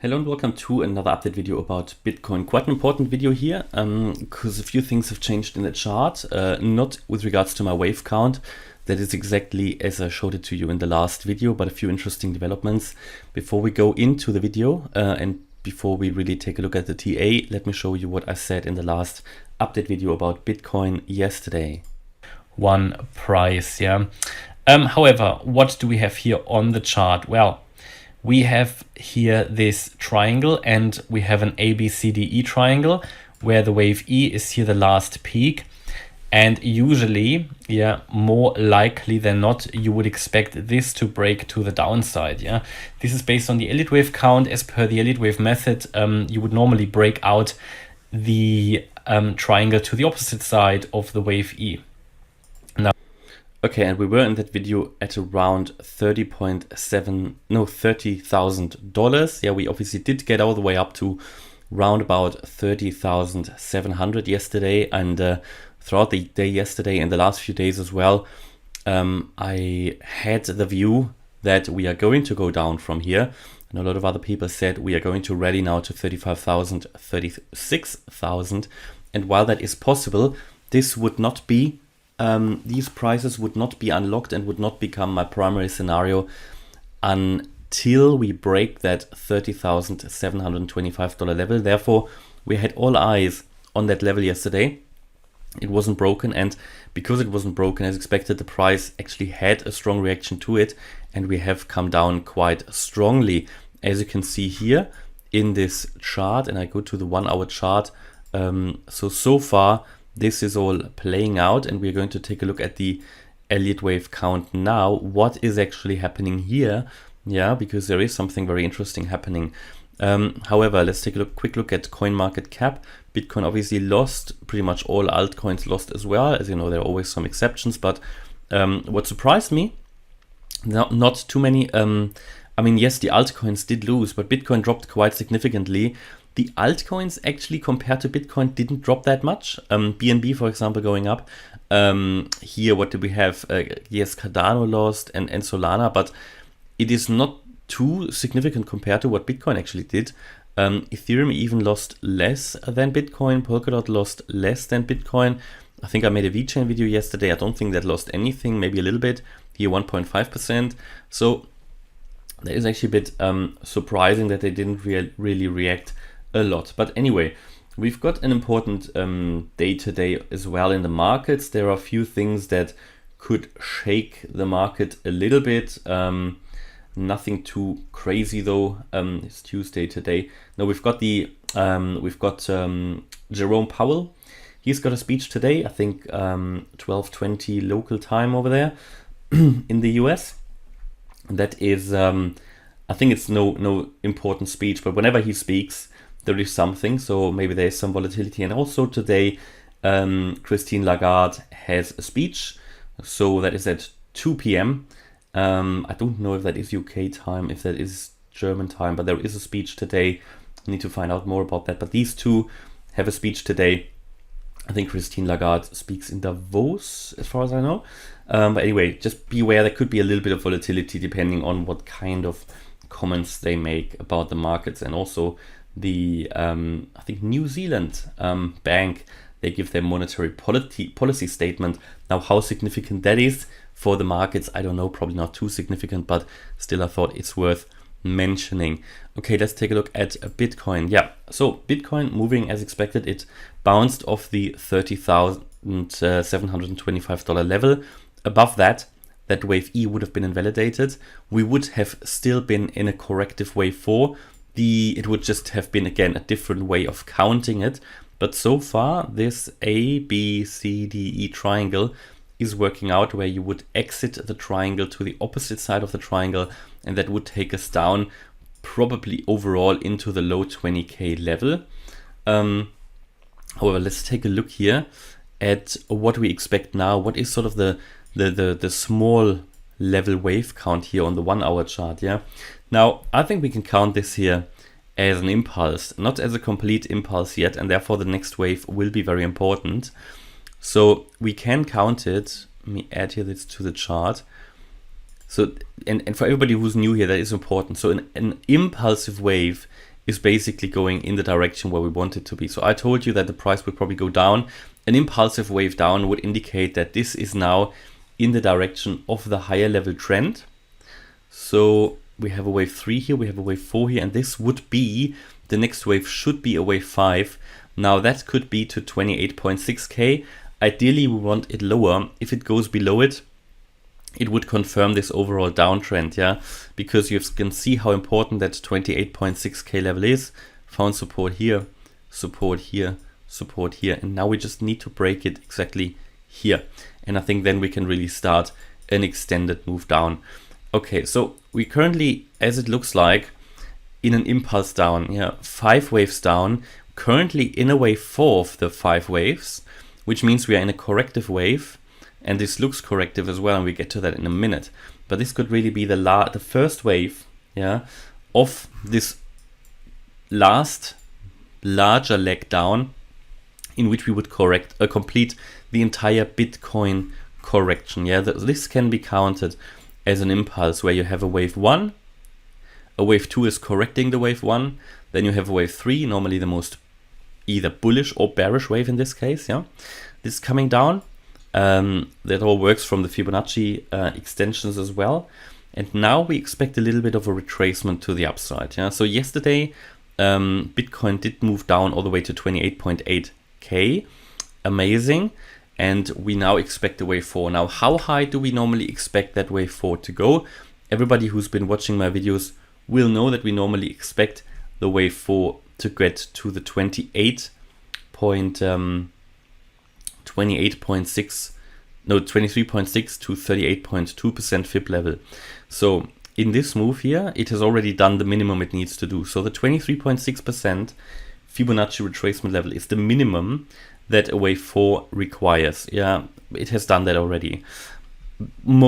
Hello and welcome to another update video about Bitcoin. Quite an important video here because a few things have changed in the chart, not with regards to my wave count. That is exactly as I showed it to you in the last video, but a few interesting developments. Before we go into the video and before we really take a look at the TA, let me show you what I said in the last update video about Bitcoin yesterday. One price, yeah. However, what do we have here on the chart? Well, we have here this triangle and we have an ABCDE triangle where the wave E is here the last peak. And usually, yeah, more likely than not, you would expect this to break to the downside, yeah. This is based on the Elliott Wave count. As per the Elliott Wave method, you would normally break out the triangle to the opposite side of the wave E. Okay, and we were in that video at around $30,000. Yeah, we obviously did get all the way up to round about 30,700 yesterday, and throughout the day yesterday and the last few days as well, I had the view that we are going to go down from here. And a lot of other people said we are going to rally now to 35,000, 36,000. And while that is possible, this would not be these prices would not be unlocked and would not become my primary scenario until we break that $30,725 level. Therefore, we had all eyes on that level yesterday. It wasn't broken, and because it wasn't broken as expected, the price actually had a strong reaction to it, and we have come down quite strongly, as you can see here in this chart. And I go to the 1 hour chart. So far, this is all playing out, and we're going to take a look at the Elliott Wave count now. What is actually happening here? Yeah, because there is something very interesting happening. However, let's take a quick look at CoinMarketCap. Bitcoin obviously lost, pretty much all altcoins lost as well. As you know, there are always some exceptions, but what surprised me, not too many, I mean, yes, the altcoins did lose, but Bitcoin dropped quite significantly. The altcoins actually compared to Bitcoin didn't drop that much. BNB, for example, going up. Here, what do we have? Yes, Cardano lost and Solana, but it is not too significant compared to what Bitcoin actually did. Ethereum even lost less than Bitcoin. Polkadot lost less than Bitcoin. I think I made a VeChain video yesterday. I don't think that lost anything, maybe a little bit. Here, 1.5%. So that is actually a bit surprising that they didn't really react a lot. But anyway, we've got an important day today as well in the markets. There are a few things that could shake the market a little bit. Nothing too crazy though. It's Tuesday today. Now we've got Jerome Powell. He's got a speech today, I think 12:20 local time over there in the US. That is I think it's no important speech, but whenever he speaks, there is something, so maybe there's some volatility. And also today, Christine Lagarde has a speech, so that is at 2 p.m. I don't know if that is UK time, if that is German time, but there is a speech today. I need to find out more about that. But these two have a speech today. I think Christine Lagarde speaks in Davos, as far as I know. But anyway, just beware, there could be a little bit of volatility depending on what kind of comments they make about the markets. And also the I think New Zealand bank, they give their monetary policy statement. Now, how significant that is for the markets, I don't know, probably not too significant, but still I thought it's worth mentioning. Okay, let's take a look at Bitcoin. Yeah, so Bitcoin moving as expected. It bounced off the $30,725 level. Above that wave E would have been invalidated. We would have still been in a corrective wave 4. It would just have been, again, a different way of counting it. But so far, this ABCDE triangle is working out, where you would exit the triangle to the opposite side of the triangle, and that would take us down probably overall into the low 20K level. However, let's take a look here at what we expect now. What is sort of the small level wave count here on the 1 hour chart? Yeah. Now, I think we can count this here as an impulse, not as a complete impulse yet, and therefore the next wave will be very important. So we can count it. Let me add here this to the chart. So, and for everybody who's new here, that is important. So an impulsive wave is basically going in the direction where we want it to be. So I told you that the price would probably go down. An impulsive wave down would indicate that this is now in the direction of the higher level trend. So we have a wave 3 here, we have a wave 4 here, and this would be, the next wave should be a wave 5. Now that could be to 28.6k. Ideally we want it lower. If it goes below it, it would confirm this overall downtrend, yeah, because you can see how important that 28.6k level is. Found support here, support here, support here, and now we just need to break it exactly here. And I think then we can really start an extended move down. Okay, so we currently, as it looks like, in an impulse down, yeah, 5 waves down, currently in a wave 4 of the 5 waves, which means we are in a corrective wave. And this looks corrective as well, and we get to that in a minute. But this could really be the first wave, yeah, of this last larger leg down, in which we would complete the entire Bitcoin correction. Yeah, this can be counted as an impulse where you have a wave 1, a wave 2 is correcting the wave 1, then you have a wave 3, normally the most either bullish or bearish wave in this case. Yeah, this is coming down. That all works from the Fibonacci extensions as well. And now we expect a little bit of a retracement to the upside. Yeah? So yesterday, Bitcoin did move down all the way to 28.8k. Amazing. And we now expect a wave 4. Now, how high do we normally expect that wave 4 to go? Everybody who's been watching my videos will know that we normally expect the wave 4 to get to the 23.6 to 38.2% Fib level. So in this move here, it has already done the minimum it needs to do. So the 23.6% Fibonacci retracement level is the minimum that a wave 4 requires. Yeah, it has done that already.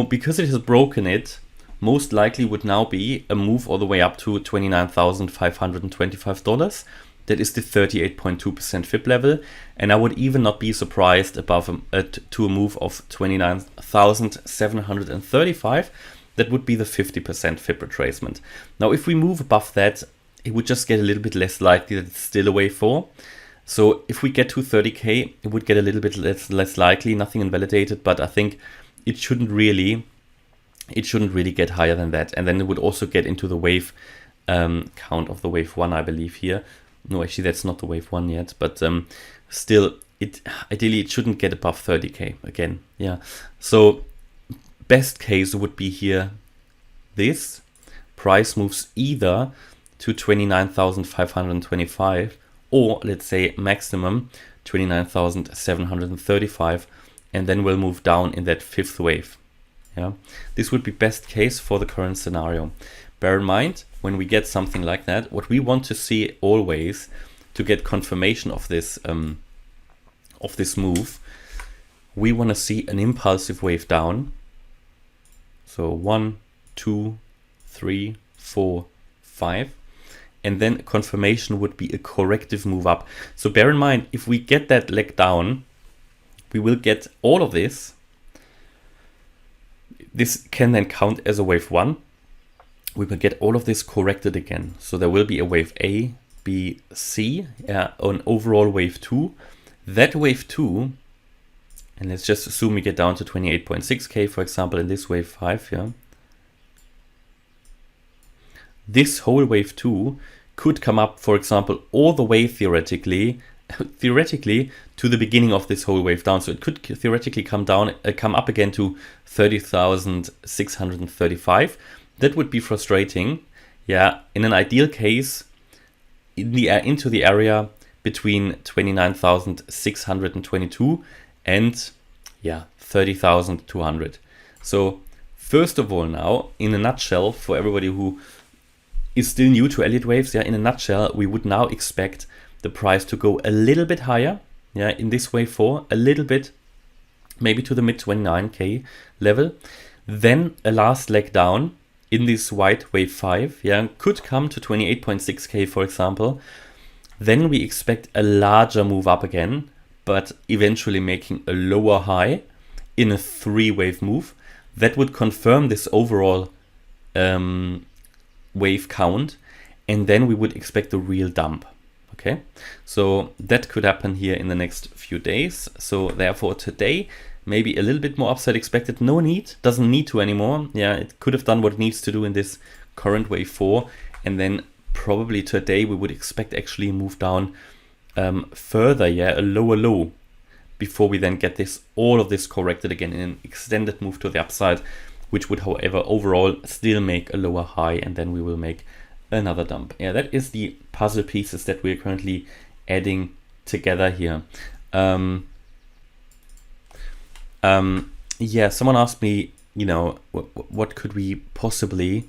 Because it has broken it, most likely would now be a move all the way up to $29,525. That is the 38.2% Fib level, and I would even not be surprised above to a move of 29,735. That would be the 50% Fib retracement. Now, if we move above that, it would just get a little bit less likely that it's still a wave 4. So if we get to 30k, it would get a little bit less likely. Nothing invalidated, but I think it shouldn't really get higher than that. And then it would also get into the wave count of the wave 1, I believe here. No, actually, that's not the wave 1 yet, but still, ideally it shouldn't get above 30k again. Yeah, so best case would be here. This price moves either to 29,525, or let's say maximum 29,735, and then we'll move down in that 5th wave. Yeah, this would be best case for the current scenario. Bear in mind, when we get something like that, what we want to see always to get confirmation of this move, we want to see an impulsive wave down. So 1, 2, 3, 4, 5. And then confirmation would be a corrective move up. So bear in mind, if we get that leg down, we will get all of this. This can then count as a wave 1. We will get all of this corrected again. So there will be a wave A, B, C, an overall wave 2. That wave 2, and let's just assume we get down to 28.6k, for example, in this wave 5. Yeah. This whole wave 2 could come up, for example, all the way theoretically to the beginning of this whole wave down. So it could theoretically come up again to 30,635. That would be frustrating. Yeah, in an ideal case, into the area between 29,622 and 30,200. So first of all, now in a nutshell, for everybody who is still new to Elliott Waves, in a nutshell, we would now expect the price to go a little bit higher, in this wave 4, a little bit, maybe to the mid 29k level. Then a last leg down in this white wave 5, could come to 28.6k, for example. Then we expect a larger move up again, but eventually making a lower high in a 3-wave move. That would confirm this overall wave count. and then we would expect a real dump. Okay, so that could happen here in the next few days. So therefore today, maybe a little bit more upside expected. No need, doesn't need to anymore. Yeah, it could have done what it needs to do in this current wave 4, and then probably today we would expect actually a move down further, yeah, a lower low, before we then get this, all of this corrected again in an extended move to the upside, which would, however, overall still make a lower high, and then we will make another dump. Yeah, that is the puzzle pieces that we're currently adding together here. Yeah, someone asked me, you know, what could we possibly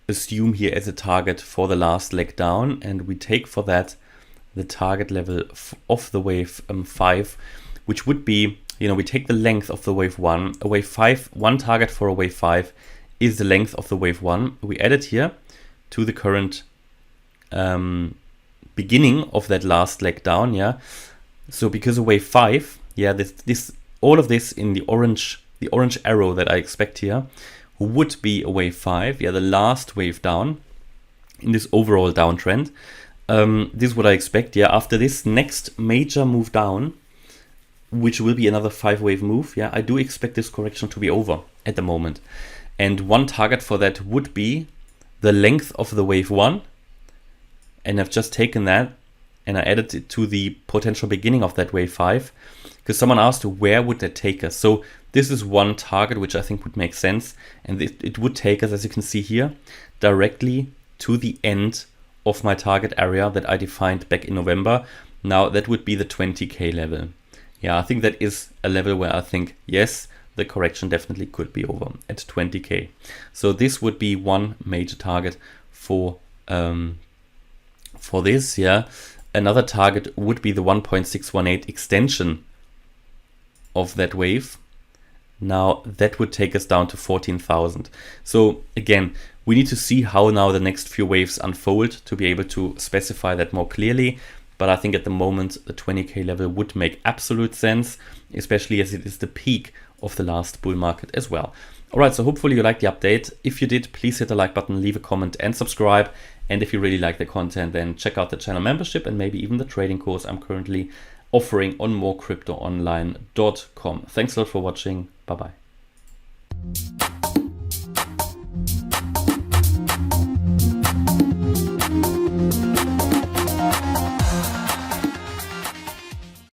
assume here as a target for the last leg down, and we take for that the target level of the wave 5, which would be, you know, we take the length of the wave 1, a wave 5, one target for a wave 5 is the length of the wave 1. We add it here to the current beginning of that last leg down, yeah. So because of wave 5, yeah, this all of this in the orange arrow that I expect here would be a wave 5, yeah, the last wave down in this overall downtrend. This is what I expect, yeah, after this next major move down, which will be another 5-wave move, yeah, I do expect this correction to be over at the moment. And one target for that would be the length of the wave 1, and I've just taken that and I added it to the potential beginning of that wave 5, because someone asked where would that take us. So this is one target which I think would make sense, and it would take us, as you can see here, directly to the end of my target area that I defined back in November. Now that would be the 20k level. Yeah, I think that is a level where I think, yes, the correction definitely could be over at 20k. So this would be one major target for this, yeah. Another target would be the 1.618 extension of that wave. Now that would take us down to 14,000. So again, we need to see how now the next few waves unfold to be able to specify that more clearly. But I think at the moment, the 20k level would make absolute sense, especially as it is the peak of the last bull market as well. All right, so hopefully you liked the update. If you did, please hit the like button, leave a comment and subscribe. And if you really like the content, then check out the channel membership and maybe even the trading course I'm currently offering on morecryptoonline.com. Thanks a lot for watching. Bye-bye.